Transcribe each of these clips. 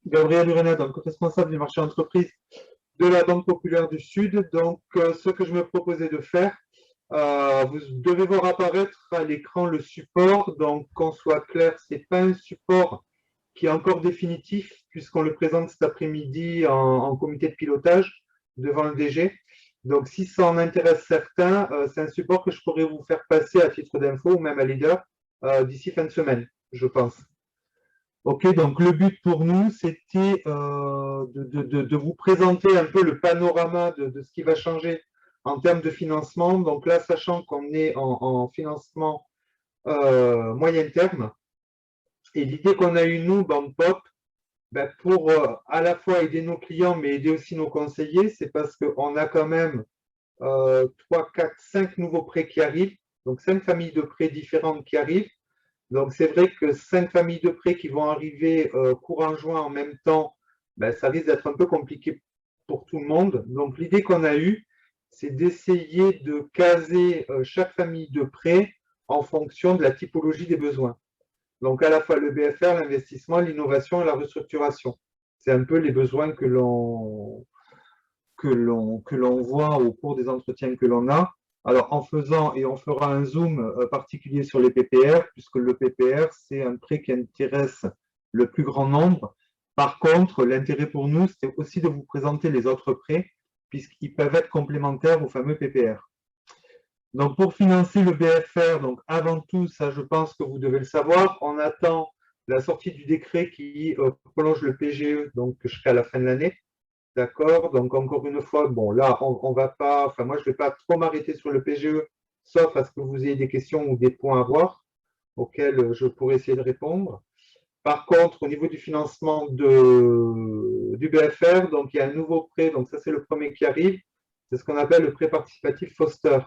Gabriel Urena, donc responsable du marché entreprise de la Banque Populaire du Sud. Donc, ce que je me proposais de faire, vous devez voir apparaître à l'écran le support. Donc, qu'on soit clair, ce n'est pas un support qui est encore définitif, puisqu'on le présente cet après-midi en comité de pilotage devant le DG. Donc, si ça en intéresse certains, c'est un support que je pourrais vous faire passer à titre d'info ou même à leader d'ici fin de semaine, je pense. Ok, donc le but pour nous, c'était de vous présenter un peu le panorama de ce qui va changer en termes de financement. Donc là, sachant qu'on est en financement moyen terme, et l'idée qu'on a eue, nous, Banque Pop, ben, pour à la fois aider nos clients, mais aider aussi nos conseillers, c'est parce qu'on a quand même 3, 4, 5 nouveaux prêts qui arrivent, donc 5 familles de prêts différentes qui arrivent. Donc, c'est vrai que 5 familles de prêts qui vont arriver courant juin en même temps, ben, ça risque d'être un peu compliqué pour tout le monde. Donc, l'idée qu'on a eue, c'est d'essayer de caser chaque famille de prêts en fonction de la typologie des besoins. Donc, à la fois le BFR, l'investissement, l'innovation et la restructuration. C'est un peu les besoins que l'on voit au cours des entretiens que l'on a. Alors, en faisant, et on fera un zoom particulier sur les PPR, puisque le PPR, c'est un prêt qui intéresse le plus grand nombre. Par contre, l'intérêt pour nous, c'est aussi de vous présenter les autres prêts, puisqu'ils peuvent être complémentaires au fameux PPR. Donc, pour financer le BFR, donc avant tout, ça, je pense que vous devez le savoir, on attend la sortie du décret qui prolonge le PGE donc jusqu'à la fin de l'année. D'accord, donc encore une fois, bon là, on va pas, enfin moi je ne vais pas trop m'arrêter sur le PGE, sauf à ce que vous ayez des questions ou des points à voir auxquels je pourrais essayer de répondre. Par contre, au niveau du financement du BFR, donc il y a un nouveau prêt, donc ça c'est le premier qui arrive, c'est ce qu'on appelle le prêt participatif Foster.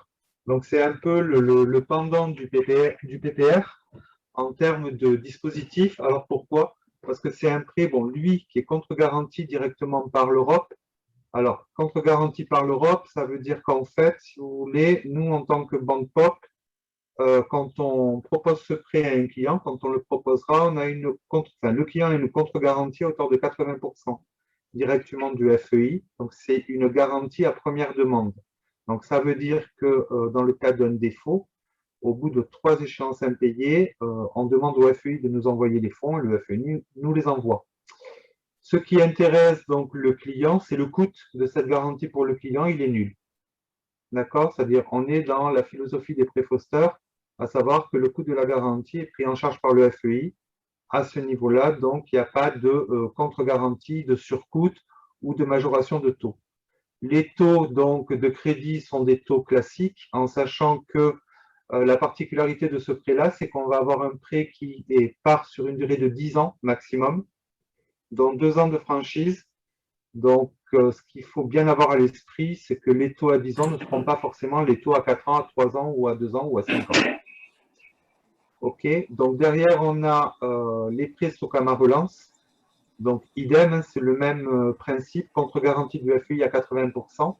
Donc c'est un peu le pendant du PPR en termes de dispositif. Alors pourquoi? Parce que c'est un prêt, bon, lui, qui est contre-garanti directement par l'Europe. Alors, contre-garanti par l'Europe, ça veut dire qu'en fait, si vous voulez, nous, en tant que banque POP, quand on propose ce prêt à un client, quand on le proposera, on a le client a une contre-garantie à hauteur de 80% directement du FEI. Donc, c'est une garantie à première demande. Donc, ça veut dire que dans le cas d'un défaut, au bout de 3 échéances impayées, on demande au FEI de nous envoyer les fonds et le FEI nous les envoie. Ce qui intéresse donc le client, c'est le coût de cette garantie pour le client, il est nul. D'accord? C'est-à-dire on est dans la philosophie des prêts Foster, à savoir que le coût de la garantie est pris en charge par le FEI. À ce niveau-là, donc, il n'y a pas de contre-garantie, de surcoût ou de majoration de taux. Les taux donc, de crédit sont des taux classiques, en sachant que la particularité de ce prêt-là, c'est qu'on va avoir un prêt qui part sur une durée de 10 ans maximum, dont 2 ans de franchise. Donc, ce qu'il faut bien avoir à l'esprit, c'est que les taux à 10 ans ne seront pas forcément les taux à 4 ans, à 3 ans, ou à 2 ans, ou à 5 ans. OK. Donc, derrière, on a les prêts Socama Relance. Donc, idem, c'est le même principe, contre-garantie du FEI à 80%.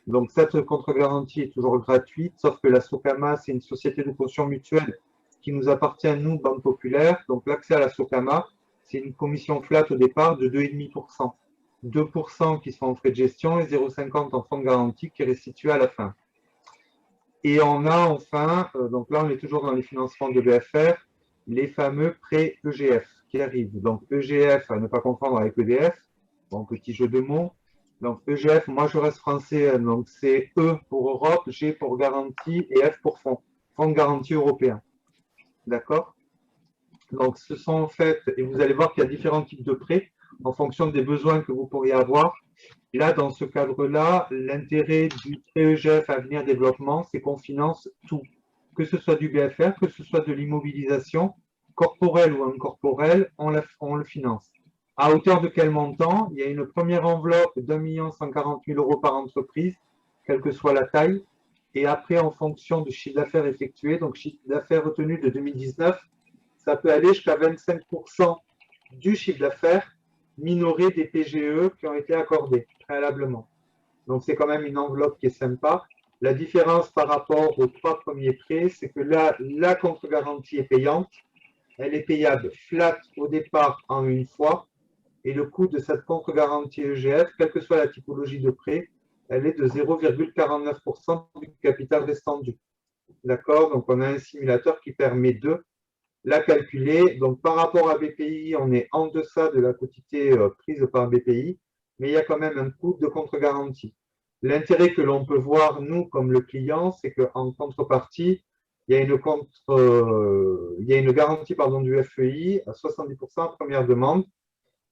Donc, cette contre-garantie est toujours gratuite, sauf que la Socama, c'est une société de caution mutuelle qui nous appartient, nous, Banque Populaire. Donc, l'accès à la Socama, c'est une commission flat au départ de 2,5%. 2% qui sont en frais de gestion et 0,50 en fonds de garantie qui est restitué à la fin. Et on a enfin, donc là on est toujours dans les financements de l'EFR, les fameux prêts EGF qui arrivent. Donc EGF, à ne pas confondre avec EDF, bon petit jeu de mots. Donc EGF, moi je reste français, donc c'est E pour Europe, G pour garantie et F pour fonds, fonds de garantie européen. D'accord? Donc ce sont en fait, et vous allez voir qu'il y a différents types de prêts en fonction des besoins que vous pourriez avoir. Et là, dans ce cadre-là, l'intérêt du PEGF Avenir Développement, c'est qu'on finance tout, que ce soit du BFR, que ce soit de l'immobilisation, corporelle ou incorporelle, on le finance. À hauteur de quel montant? Il y a une première enveloppe d'1 140 000 € par entreprise, quelle que soit la taille, et après, en fonction du chiffre d'affaires effectué, donc chiffre d'affaires retenu de 2019, ça peut aller jusqu'à 25% du chiffre d'affaires minoré des PGE qui ont été accordés préalablement. Donc, c'est quand même une enveloppe qui est sympa. La différence par rapport aux 3 premiers prêts, c'est que là, la contre-garantie est payante. Elle est payable flat au départ en une fois. et le coût de cette contre-garantie EGF, quelle que soit la typologie de prêt, elle est de 0,49% du capital restant dû. D'accord? Donc, on a un simulateur qui permet de la calculer. Donc, par rapport à BPI, on est en deçà de la quotité prise par BPI, mais il y a quand même un coût de contre-garantie. L'intérêt que l'on peut voir, nous, comme le client, c'est qu'en contrepartie, il y a une garantie du FEI à 70% en première demande,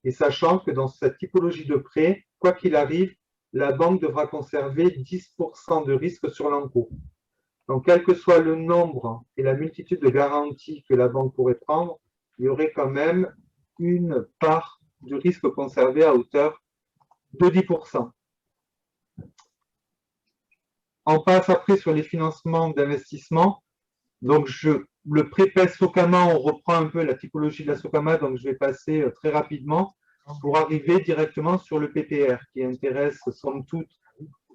et sachant que dans cette typologie de prêt, quoi qu'il arrive, la banque devra conserver 10% de risque sur l'encours. Donc, quel que soit le nombre et la multitude de garanties que la banque pourrait prendre, il y aurait quand même une part de risque conservé à hauteur de 10%. On passe après sur les financements d'investissement. Donc, le pré-PES Socama, on reprend un peu la typologie de la Socama, donc je vais passer très rapidement pour arriver directement sur le PPR qui intéresse somme toute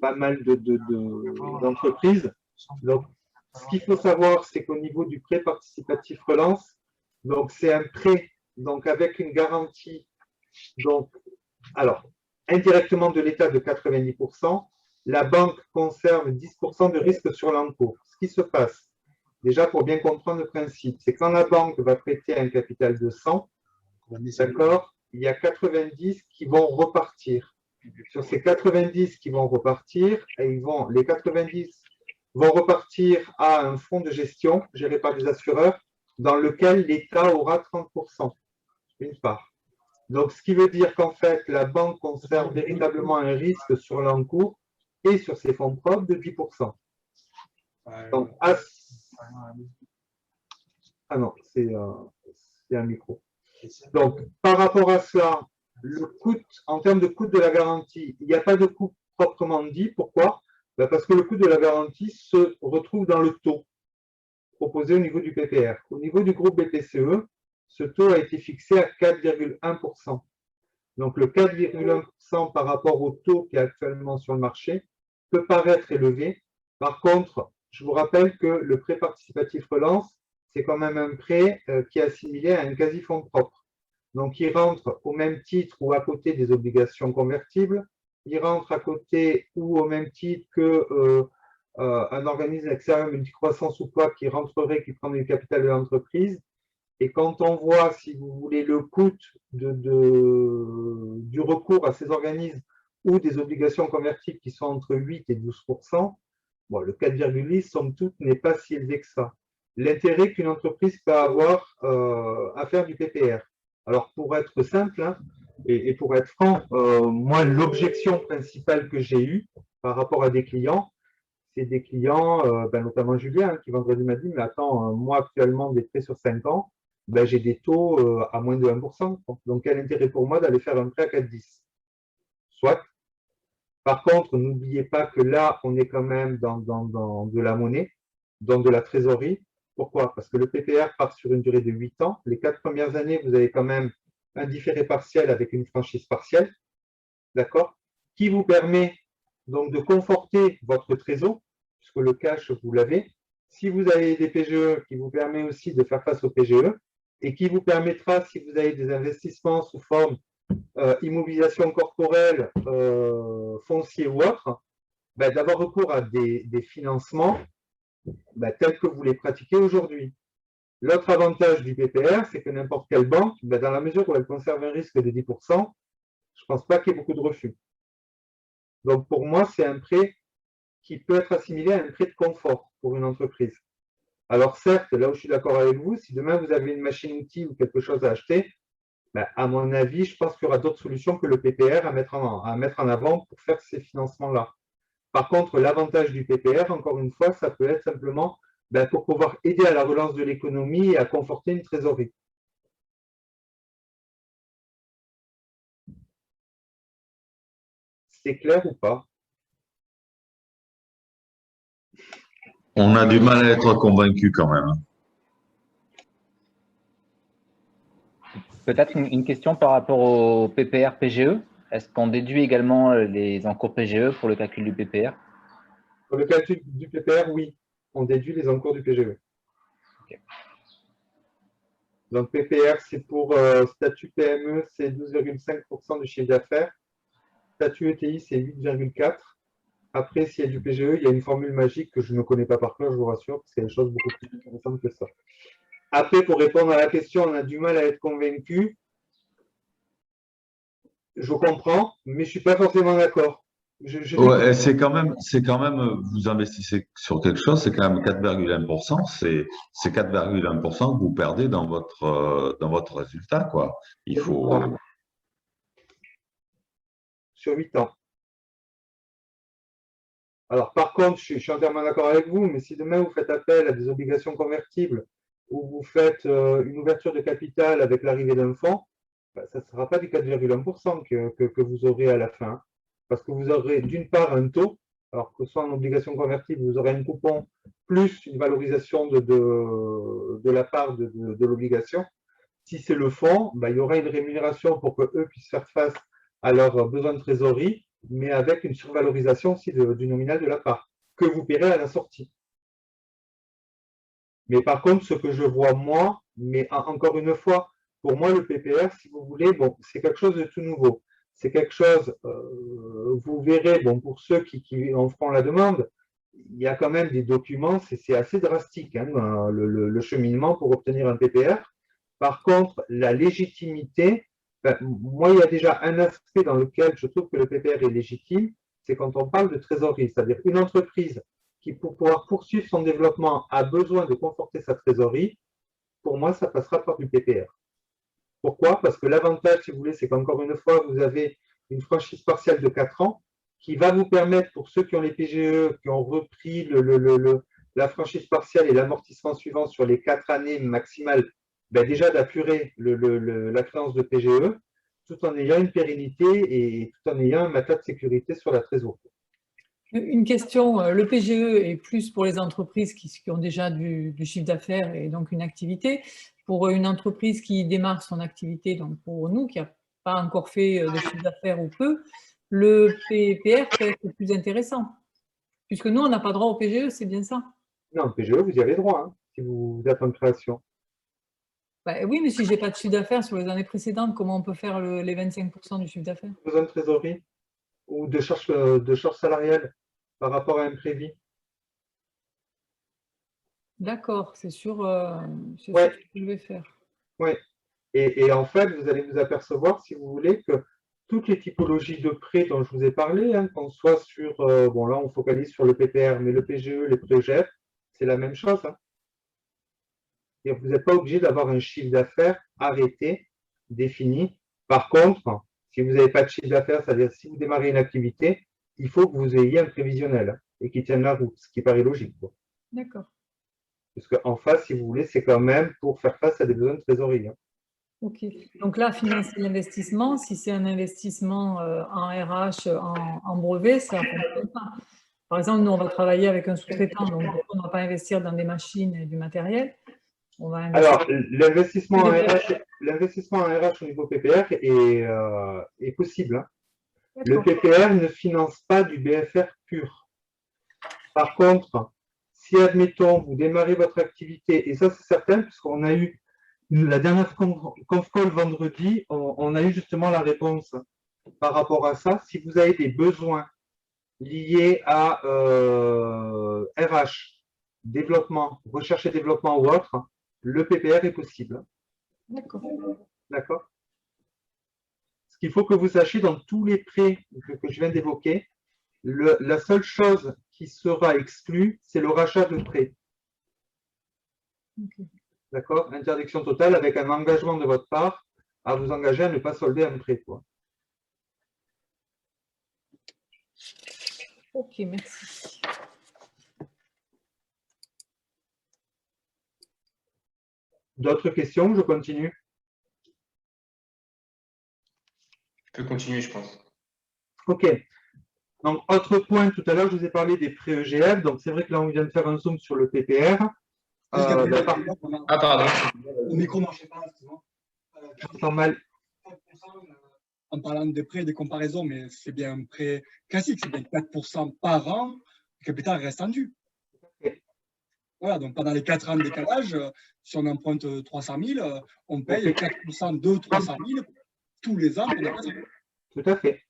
pas mal d'entreprises. Donc, ce qu'il faut savoir, c'est qu'au niveau du prêt participatif relance, donc c'est un prêt donc avec une garantie, donc, alors, indirectement de l'État de 90%, la banque conserve 10% de risque sur l'encours. Ce qui se passe, déjà pour bien comprendre le principe, c'est quand la banque va prêter un capital de 100, d'accord, il y a 90 qui vont repartir. Sur ces 90 qui vont repartir, les 90 vont repartir à un fonds de gestion géré par des assureurs dans lequel l'État aura 30%, une part. Donc, ce qui veut dire qu'en fait, la banque conserve véritablement un risque sur l'encours et sur ses fonds propres de 10%. Donc, ah non, c'est un micro. Donc, par rapport à cela, le coût, en termes de coût de la garantie, il n'y a pas de coût proprement dit. Pourquoi? Parce que le coût de la garantie se retrouve dans le taux proposé au niveau du PPR. Au niveau du groupe BPCE, ce taux a été fixé à 4,1%. Donc, le 4,1% par rapport au taux qui est actuellement sur le marché peut paraître élevé. Par contre, je vous rappelle que le prêt participatif relance, c'est quand même un prêt qui est assimilé à un quasi-fonds propre. Donc, il rentre au même titre ou à côté des obligations convertibles. Il rentre à côté ou au même titre qu'un organisme extérieur multicroissance ou quoi qui rentrerait, qui prendrait le capital de l'entreprise. Et quand on voit, si vous voulez, le coût du recours à ces organismes ou des obligations convertibles qui sont entre 8 et 12%, bon, le 4,8, somme toute, n'est pas si élevé que ça. L'intérêt qu'une entreprise peut avoir à faire du PPR. Alors, pour être simple et pour être franc, moi, l'objection principale que j'ai eue par rapport à des clients, c'est des clients, notamment Julien, qui vendredi m'a dit, mais attends, moi, actuellement, des prêts sur 5 ans, j'ai des taux à moins de 1%. Donc, quel intérêt pour moi d'aller faire un prêt à 4,10? Soit. Par contre, n'oubliez pas que là, on est quand même dans de la monnaie, dans de la trésorerie. Pourquoi? Parce que le PPR part sur une durée de 8 ans. Les 4 premières années, vous avez quand même un différé partiel avec une franchise partielle, d'accord, qui vous permet donc de conforter votre trésor, puisque le cash, vous l'avez. Si vous avez des PGE, qui vous permet aussi de faire face aux PGE, et qui vous permettra, si vous avez des investissements sous forme immobilisation corporelle, foncier ou autre, d'avoir recours à des financements tels que vous les pratiquez aujourd'hui. L'autre avantage du PPR, c'est que n'importe quelle banque, dans la mesure où elle conserve un risque de 10%, je ne pense pas qu'il y ait beaucoup de refus. Donc pour moi, c'est un prêt qui peut être assimilé à un prêt de confort pour une entreprise. Alors certes, là où je suis d'accord avec vous, si demain vous avez une machine-outil ou quelque chose à acheter, à mon avis, je pense qu'il y aura d'autres solutions que le PPR à mettre en avant pour faire ces financements-là. Par contre, l'avantage du PPR, encore une fois, ça peut être simplement pour pouvoir aider à la relance de l'économie et à conforter une trésorerie. C'est clair ou pas? On a du mal à être convaincu quand même. Peut-être une question par rapport au PPR PGE. Est-ce qu'on déduit également les encours PGE pour le calcul du PPR? Pour le calcul du PPR, oui. On déduit les encours du PGE. Okay. Donc, PPR, c'est pour statut PME, c'est 12,5% du chiffre d'affaires. Statut ETI, c'est 8,4%. Après, s'il y a du PGE, il y a une formule magique que je ne connais pas par cœur, je vous rassure, parce qu'il y a des choses beaucoup plus intéressantes que ça. Après, pour répondre à la question, on a du mal à être convaincu. Je comprends, mais je ne suis pas forcément d'accord. Ouais, et c'est quand même, vous investissez sur quelque chose, c'est quand même 4,1%, c'est 4,1% que vous perdez dans votre résultat, quoi. Il faut. Sur 8 ans. Alors, par contre, je suis entièrement d'accord avec vous, mais si demain vous faites appel à des obligations convertibles ou vous faites une ouverture de capital avec l'arrivée d'un fonds, ben, ça ne sera pas du 4,1% que vous aurez à la fin. Parce que vous aurez d'une part un taux, alors que ce soit en obligation convertible, vous aurez un coupon plus une valorisation de la part de l'obligation. Si c'est le fonds, ben, il y aura une rémunération pour qu'eux puissent faire face à leurs besoins de trésorerie, mais avec une survalorisation aussi du nominal de la part, que vous paierez à la sortie. Mais par contre, ce que je vois moi, mais encore une fois, pour moi, le PPR, si vous voulez, bon, c'est quelque chose de tout nouveau. C'est quelque chose, vous verrez, bon, pour ceux qui en feront la demande, il y a quand même des documents, c'est assez drastique, hein, le cheminement pour obtenir un PPR. Par contre, la légitimité, ben, moi, il y a déjà un aspect dans lequel je trouve que le PPR est légitime, c'est quand on parle de trésorerie, c'est-à-dire une entreprise qui, pour pouvoir poursuivre son développement, a besoin de conforter sa trésorerie, pour moi, ça passera par du PPR. Pourquoi? Parce que l'avantage, si vous voulez, c'est qu'encore une fois, vous avez une franchise partielle de 4 ans qui va vous permettre, pour ceux qui ont les PGE, qui ont repris la franchise partielle et l'amortissement suivant sur les 4 années maximales, ben déjà d'apurer la créance de PGE, tout en ayant une pérennité et tout en ayant un matelas de sécurité sur la trésorerie. Une question, le PGE est plus pour les entreprises qui ont déjà du chiffre d'affaires et donc une activité. Pour une entreprise qui démarre son activité, donc pour nous qui n'a pas encore fait de chiffre d'affaires ou peu, le PPR peut être le plus intéressant. Puisque nous, on n'a pas droit au PGE, c'est bien ça? Non, le PGE, vous y avez droit, hein, si vous êtes en création. Ben oui, mais si je n'ai pas de chiffre d'affaires sur les années précédentes, comment on peut faire les 25% du chiffre d'affaires? Besoin de trésorerie ou de charge salariale par rapport à un prévis. D'accord, c'est sûr, c'est Ouais. ce que je vais faire. Oui. Et en fait, vous allez vous apercevoir, si vous voulez, que toutes les typologies de prêts dont je vous ai parlé, hein, qu'on soit sur, bon là on focalise sur le PPR, mais le PGE, les prêts OGF, c'est la même chose. Hein. Et vous n'êtes pas obligé d'avoir un chiffre d'affaires arrêté, défini. Par contre, si vous n'avez pas de chiffre d'affaires, c'est-à-dire si vous démarrez une activité, il faut que vous ayez un prévisionnel et qui tienne la route, ce qui paraît logique. D'accord. Parce qu'en face, si vous voulez, c'est quand même pour faire face à des besoins de trésorerie. Hein. Ok. Donc là, financer l'investissement, si c'est un investissement en RH, en brevet, ça ne fonctionne pas. Par exemple, nous, on va travailler avec un sous-traitant, donc on ne va pas investir dans des machines et du matériel. On va investir. Alors, l'investissement en RH au niveau PPR est possible. Hein. Le PPR ne finance pas du BFR pur. Par contre, si, admettons, vous démarrez votre activité, et ça c'est certain, puisqu'on a eu la dernière conf call vendredi, on a eu justement la réponse par rapport à ça. Si vous avez des besoins liés à RH, développement, recherche et développement ou autre, le PPR est possible. D'accord. D'accord. Ce qu'il faut que vous sachiez dans tous les prêts que je viens d'évoquer, la seule chose qui sera exclue, c'est le rachat de prêt. Okay. D'accord? Interdiction totale avec un engagement de votre part à vous engager à ne pas solder un prêt. Quoi. Ok, merci. D'autres questions? Je continue. Je peux continuer, je pense. Ok. Donc, autre point, tout à l'heure, je vous ai parlé des prêts EGF. Donc, c'est vrai que là, on vient de faire un zoom sur le PPR. Ah, pardon. Le micro ne marchait pas, excuse-moi. J'entends mal. En parlant des prêts, des comparaisons, mais c'est bien un prêt classique, c'est bien 4% par an, le capital reste tendu. Voilà, donc pendant les 4 ans de décalage, si on emprunte 300 000, on paye 4% de 300 000 tous les ans pendant 4 ans. Tout à fait.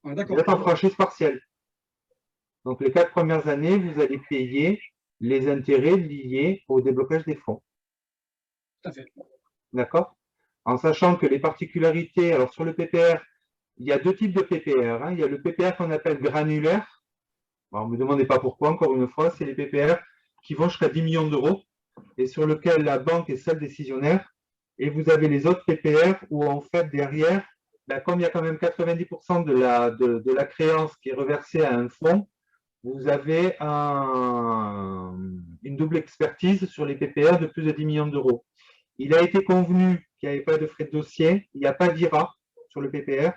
Ouais, Vous d'accord. êtes en franchise partielle. Donc, les 4 premières années, vous allez payer les intérêts liés au déblocage des fonds. Tout à fait. D'accord? En sachant que les particularités, alors sur le PPR, il y a 2 types de PPR. Il y a le PPR qu'on appelle granulaire. Alors, ne me demandez pas pourquoi, encore une fois, c'est les PPR qui vont jusqu'à 10 millions d'euros et sur lequel la banque est seule décisionnaire. Et vous avez les autres PPR où, en fait, derrière, comme il y a quand même 90% de la créance qui est reversée à un fonds, vous avez une double expertise sur les PPR de plus de 10 millions d'euros. Il a été convenu qu'il n'y avait pas de frais de dossier, il n'y a pas d'IRA sur le PPR.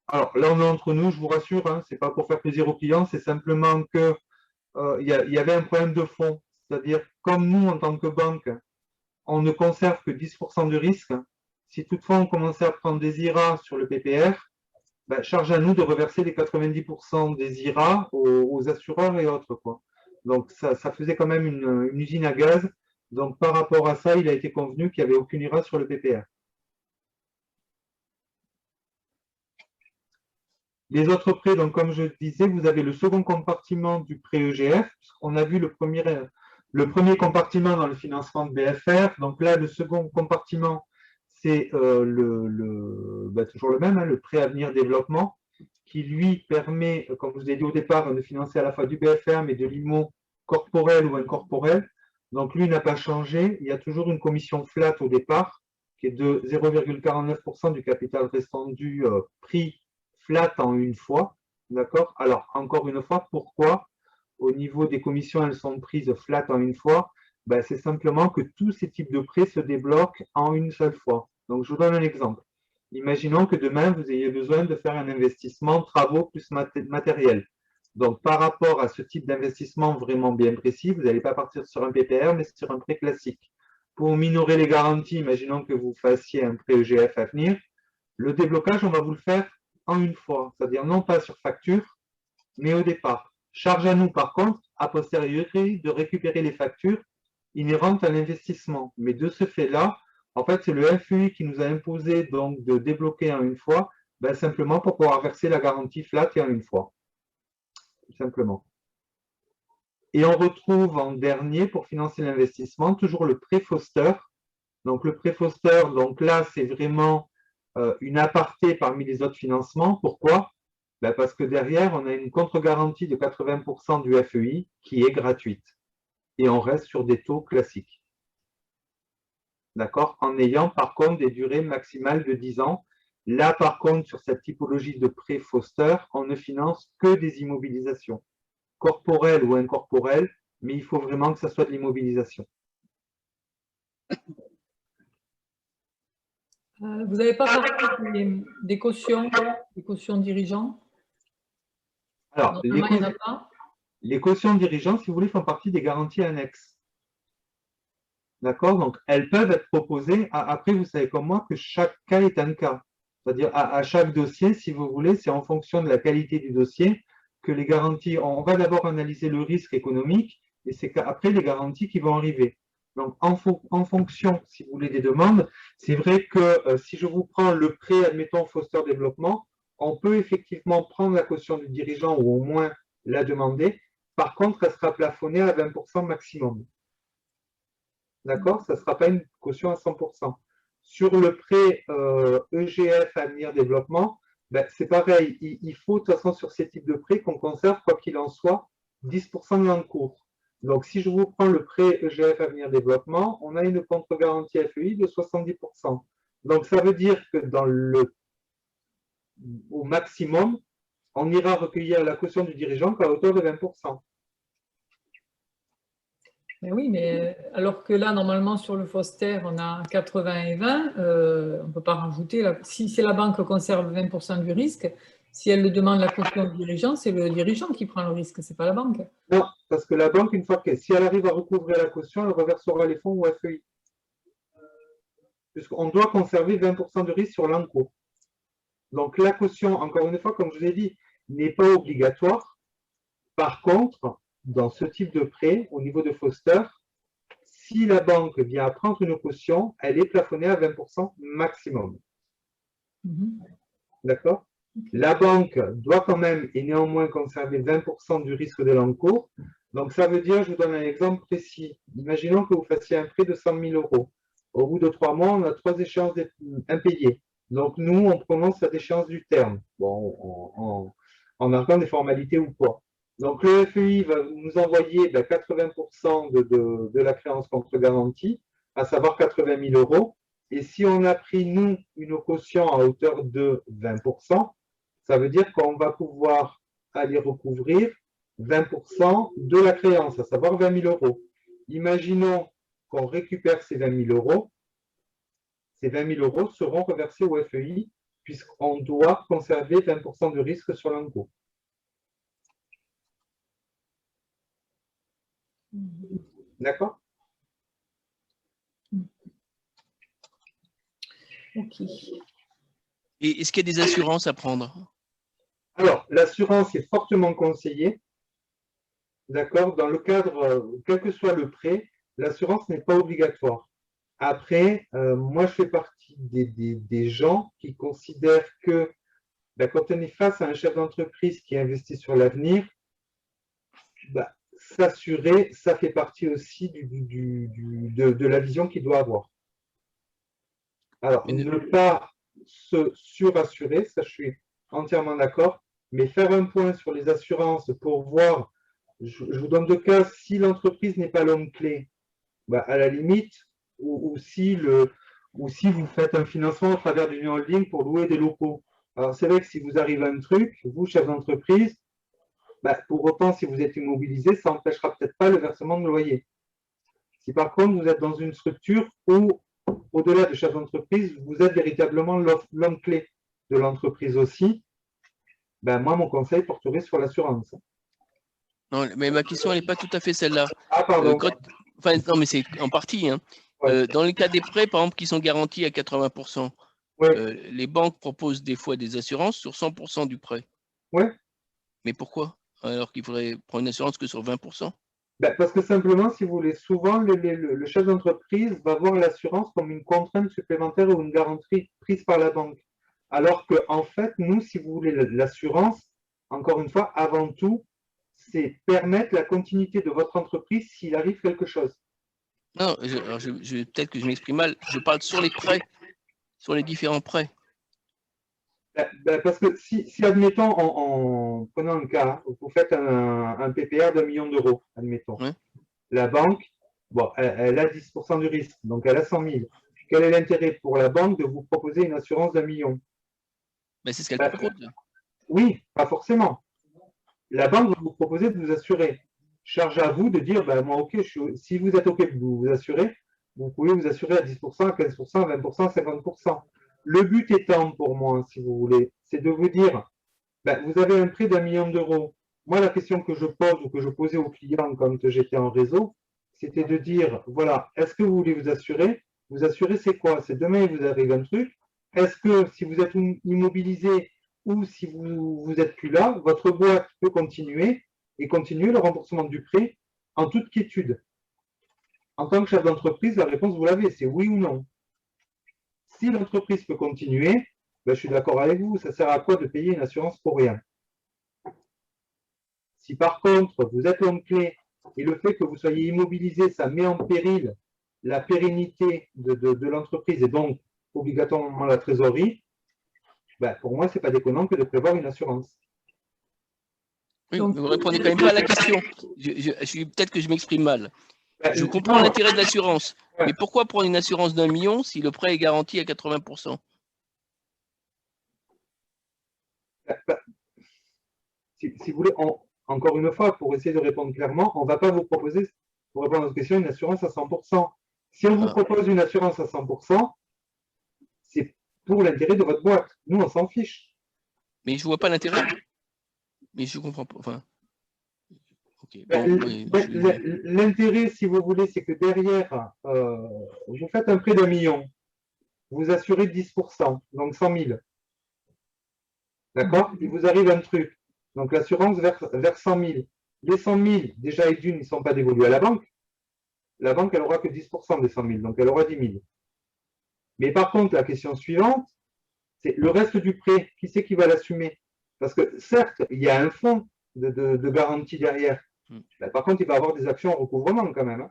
Alors là, on est entre nous, je vous rassure, ce n'est pas pour faire plaisir aux clients, c'est simplement que il y avait un problème de fond. C'est-à-dire, comme nous, en tant que banque, on ne conserve que 10% de risque. Si toutefois on commençait à prendre des IRA sur le PPR, charge à nous de reverser les 90% des IRA aux assureurs et autres, quoi. Donc, ça faisait quand même une usine à gaz. Donc, par rapport à ça, il a été convenu qu'il n'y avait aucune IRA sur le PPR. Les autres prêts, donc comme je disais, vous avez le second compartiment du prêt EGF. On a vu le premier compartiment dans le financement de BFR. Donc là, le second compartiment, c'est toujours le même, le prêt avenir développement, qui lui permet, comme je vous ai dit au départ, de financer à la fois du BFR, mais de l'IMO corporel ou incorporel. Donc lui n'a pas changé. Il y a toujours une commission flat au départ, qui est de 0,49% du capital restant dû pris flat en une fois. D'accord? Alors, encore une fois, pourquoi au niveau des commissions, elles sont prises flat en une fois? C'est simplement que tous ces types de prêts se débloquent en une seule fois. Donc, je vous donne un exemple. Imaginons que demain, vous ayez besoin de faire un investissement travaux plus matériel. Donc, par rapport à ce type d'investissement vraiment bien précis, vous n'allez pas partir sur un PPR, mais sur un prêt classique. Pour minorer les garanties, imaginons que vous fassiez un prêt EGF à venir. Le déblocage, on va vous le faire en une fois, c'est-à-dire non pas sur facture, mais au départ. Charge à nous, par contre, a posteriori, de récupérer les factures inhérentes à l'investissement. Mais de ce fait-là, en fait, c'est le FEI qui nous a imposé donc de débloquer en une fois, simplement pour pouvoir verser la garantie flat et en une fois. Tout simplement. Et on retrouve en dernier, pour financer l'investissement, toujours le prêt Foster. Donc le prêt Foster, donc là, c'est vraiment une aparté parmi les autres financements. Pourquoi? Parce que derrière, on a une contre-garantie de 80% du FEI qui est gratuite. Et on reste sur des taux classiques. D'accord? En ayant par contre des durées maximales de 10 ans. Là, par contre, sur cette typologie de prêt Foster, on ne finance que des immobilisations, corporelles ou incorporelles, mais il faut vraiment que ça soit de l'immobilisation. Vous n'avez pas parlé des cautions dirigeants? Alors, les cautions dirigeants, si vous voulez, font partie des garanties annexes. D'accord? Donc, elles peuvent être proposées. Après, vous savez comme moi que chaque cas est un cas. C'est-à-dire, à chaque dossier, si vous voulez, c'est en fonction de la qualité du dossier que les garanties. On va d'abord analyser le risque économique et c'est après les garanties qui vont arriver. Donc, en fonction, si vous voulez, des demandes, c'est vrai que si je vous prends le prêt, admettons, Foster Développement, on peut effectivement prendre la caution du dirigeant ou au moins la demander. Par contre, elle sera plafonnée à 20% maximum. D'accord? Ça ne sera pas une caution à 100%. Sur le prêt EGF Avenir Développement, c'est pareil. Il faut, de toute façon, sur ces types de prêts, qu'on conserve, quoi qu'il en soit, 10% de l'encours. Donc, si je vous prends le prêt EGF Avenir Développement, on a une contre-garantie FEI de 70%. Donc, ça veut dire que au maximum, on ira recueillir la caution du dirigeant qu'à hauteur de 20%. Mais oui, mais alors que là, normalement, sur le Foster, on a 80 et 20, on ne peut pas rajouter. Si c'est la banque qui conserve 20% du risque, si elle demande la caution du dirigeant, c'est le dirigeant qui prend le risque, ce n'est pas la banque. Non, parce que la banque, une fois si elle arrive à recouvrir la caution, elle reversera les fonds au FEI. Puisqu'on doit conserver 20% de risque sur l'encours. Donc la caution, encore une fois, comme je vous ai dit, n'est pas obligatoire. Par contre, dans ce type de prêt, au niveau de Foster, si la banque vient à prendre une caution, elle est plafonnée à 20% maximum. D'accord? La banque doit quand même et néanmoins conserver 20% du risque de l'encours. Donc, ça veut dire, je vous donne un exemple précis. Imaginons que vous fassiez un prêt de 100 000 euros. Au bout de 3 mois, on a 3 échéances impayées. Donc, nous, on prononce la déchéance du terme. Bon, en arguant des formalités ou pas. Donc, le FEI va nous envoyer 80% de la créance contre garantie, à savoir 80 000 euros. Et si on a pris, nous, une caution à hauteur de 20%, ça veut dire qu'on va pouvoir aller recouvrir 20% de la créance, à savoir 20 000 euros. Imaginons qu'on récupère ces 20 000 euros. Ces 20 000 euros seront reversés au FEI puisqu'on doit conserver 20% de risque sur l'encours. D'accord? Ok. Et est-ce qu'il y a des assurances à prendre? Alors, l'assurance est fortement conseillée. D'accord? Dans le cadre, quel que soit le prêt, l'assurance n'est pas obligatoire. Après, moi, je fais partie des gens qui considèrent que quand on est face à un chef d'entreprise qui investit sur l'avenir, s'assurer, ça fait partie aussi de la vision qu'il doit avoir. Alors, ne pas se surassurer, ça je suis entièrement d'accord, mais faire un point sur les assurances pour voir, je vous donne deux cas, si l'entreprise n'est pas l'homme clé, à la limite, ou si vous faites un financement à travers d'une holding pour louer des locaux. Alors, c'est vrai que si vous arrive un truc, vous, chef d'entreprise, pour autant, si vous êtes immobilisé, ça n'empêchera peut-être pas le versement de loyer. Si par contre, vous êtes dans une structure où, au-delà de chef d'entreprise, vous êtes véritablement l'homme clé de l'entreprise aussi, moi, mon conseil porterait sur l'assurance. Non, mais ma question, elle n'est pas tout à fait celle-là. Ah, pardon. Non, mais c'est en partie. Hein. Ouais. Dans le cas des prêts, par exemple, qui sont garantis à 80%, Ouais. les banques proposent des fois des assurances sur 100% du prêt. Ouais. Mais pourquoi? Alors qu'il faudrait prendre une assurance que sur 20%? Parce que simplement, si vous voulez, souvent, le chef d'entreprise va voir l'assurance comme une contrainte supplémentaire ou une garantie prise par la banque. Alors que, en fait, nous, si vous voulez, l'assurance, encore une fois, avant tout, c'est permettre la continuité de votre entreprise s'il arrive quelque chose. Non, peut-être que je m'exprime mal. Je parle sur les prêts, sur les différents prêts. Parce que si admettons, en prenant un cas, vous faites un PPR d'1 million d'euros, admettons. Ouais. La banque, elle a 10% du risque, donc elle a 100 000. Quel est l'intérêt pour la banque de vous proposer une assurance d'1 million? C'est ce qu'elle propose. Oui, pas forcément. La banque va vous proposer de vous assurer. Charge à vous de dire, moi, ok, si vous êtes ok de vous assurer, vous pouvez vous assurer à 10%, à 15%, 20%, 50%. Le but étant, pour moi, si vous voulez, c'est de vous dire, vous avez un prêt d'1 million d'euros. Moi, la question que je pose ou que je posais aux clients quand j'étais en réseau, c'était de dire, voilà, est-ce que vous voulez vous assurer? Vous assurer, c'est quoi? C'est demain, il vous arrive un truc. Est-ce que si vous êtes immobilisé ou si vous n'êtes plus là, votre boîte peut continuer et continuer le remboursement du prêt en toute quiétude? En tant que chef d'entreprise, la réponse, vous l'avez, c'est oui ou non. Si l'entreprise peut continuer, je suis d'accord avec vous, ça sert à quoi de payer une assurance pour rien? Si par contre, vous êtes l'homme clé et le fait que vous soyez immobilisé, ça met en péril la pérennité de l'entreprise et donc obligatoirement la trésorerie, pour moi, ce n'est pas déconnant que de prévoir une assurance. Oui, donc, mais vous ne répondez quand même pas à la question. Peut-être que je m'exprime mal. Je comprends l'intérêt de l'assurance, mais pourquoi prendre une assurance d'1 million si le prêt est garanti à 80%? Si vous voulez, encore une fois, pour essayer de répondre clairement, on ne va pas vous proposer, pour répondre à votre question, une assurance à 100%. Si on vous propose une assurance à 100%, c'est pour l'intérêt de votre boîte. Nous, on s'en fiche. Mais je ne vois pas l'intérêt. Mais je ne comprends pas. Enfin, okay. L'intérêt, si vous voulez, c'est que derrière, vous faites un prêt d'1 million. Vous assurez 10%, donc 100 000. D'accord? Il vous arrive un truc. Donc l'assurance verse 100 000. les 100 000, déjà, et d'une, ils ne sont pas dévolus à la banque. La banque, elle n'aura que 10% des 100 000, donc elle aura 10 000. Mais par contre, la question suivante, c'est le reste du prêt, qui c'est qui va l'assumer? Parce que certes, il y a un fonds de garantie derrière. Mais par contre, il va avoir des actions en recouvrement quand même.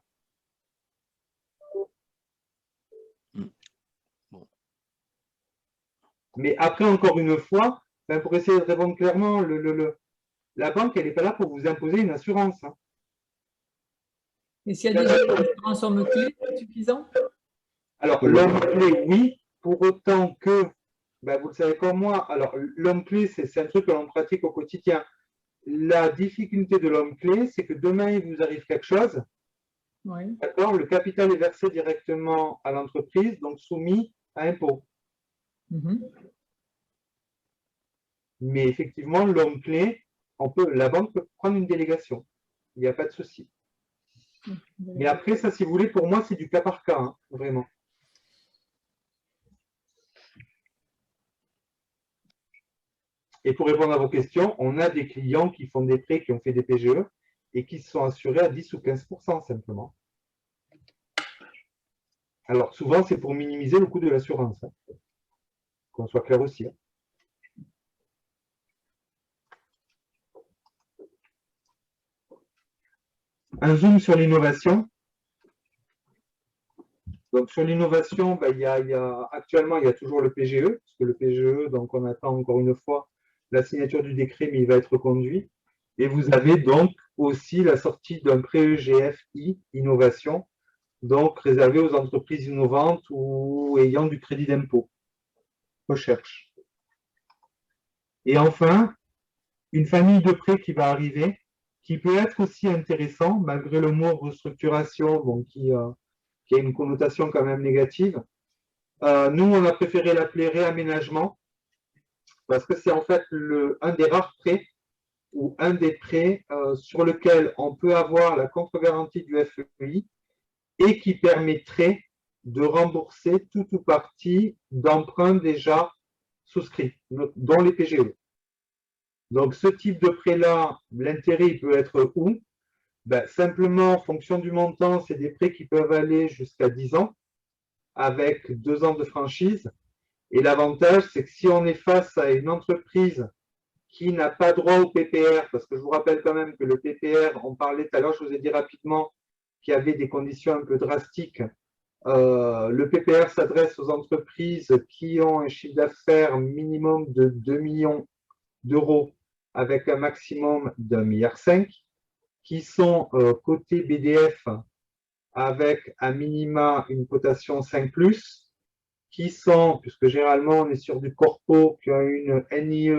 Mais après, encore une fois, pour essayer de répondre clairement, la banque, elle n'est pas là pour vous imposer une assurance. Et s'il y a déjà une assurance homme clé, c'est suffisant? Alors, l'homme clé, oui, pour autant que, vous le savez comme moi, alors l'homme clé, c'est un truc que l'on pratique au quotidien. La difficulté de l'homme clé, c'est que demain, il vous arrive quelque chose, Oui. d'accord, le capital est versé directement à l'entreprise, donc soumis à impôt. Mais effectivement, l'homme clé, la banque peut prendre une délégation. Il n'y a pas de souci. Mais après, ça, si vous voulez, pour moi, c'est du cas par cas, hein, vraiment. Et pour répondre à vos questions, on a des clients qui font des prêts, qui ont fait des PGE et qui se sont assurés à 10 ou 15% simplement. Alors, souvent, c'est pour minimiser le coût de l'assurance. Hein. Qu'on soit clair aussi. Hein. Un zoom sur l'innovation. Donc, sur l'innovation, actuellement, il y a toujours le PGE, parce que le PGE, donc on attend encore une fois la signature du décret, mais il va être conduit. Et vous avez donc aussi la sortie d'un prêt EGFI Innovation, donc réservé aux entreprises innovantes ou ayant du crédit d'impôt. Recherche. Et enfin, une famille de prêts qui va arriver, qui peut être aussi intéressant, malgré le mot restructuration, bon, qui a une connotation quand même négative. Nous, on a préféré l'appeler réaménagement, parce que c'est en fait un des rares prêts ou un des prêts sur lequel on peut avoir la contre-garantie du FEI et qui permettrait de rembourser tout ou partie d'emprunts déjà souscrits, dont les PGE. Donc, ce type de prêt-là, l'intérêt il peut être où? Simplement, en fonction du montant, c'est des prêts qui peuvent aller jusqu'à 10 ans, avec 2 ans de franchise. Et l'avantage, c'est que si on est face à une entreprise qui n'a pas droit au PPR, parce que je vous rappelle quand même que le PPR, on parlait tout à l'heure, je vous ai dit rapidement qu'il y avait des conditions un peu drastiques. Le PPR s'adresse aux entreprises qui ont un chiffre d'affaires minimum de 2 millions d'euros avec un maximum d'1,5 milliard, qui sont cotées BDF avec à minima une cotation 5+, qui sont, puisque généralement on est sur du corpo qui a une NIE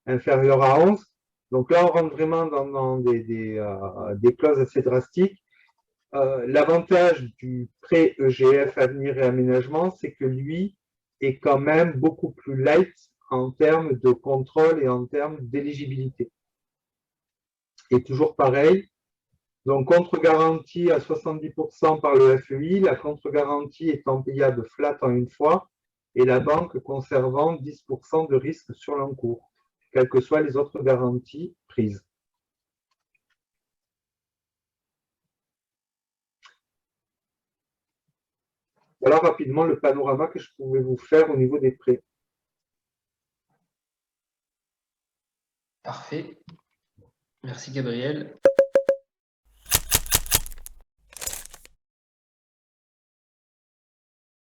inférieure à 11, donc là on rentre vraiment dans des clauses assez drastiques. L'avantage du prêt EGF Avenir et Aménagement, c'est que lui est quand même beaucoup plus light en termes de contrôle et en termes d'éligibilité. Et toujours pareil, donc contre-garantie à 70% par le FEI, la contre-garantie étant payable flat en une fois et la banque conservant 10% de risque sur l'encours, quelles que soient les autres garanties prises. Voilà rapidement le panorama que je pouvais vous faire au niveau des prêts. Parfait. Merci Gabriel.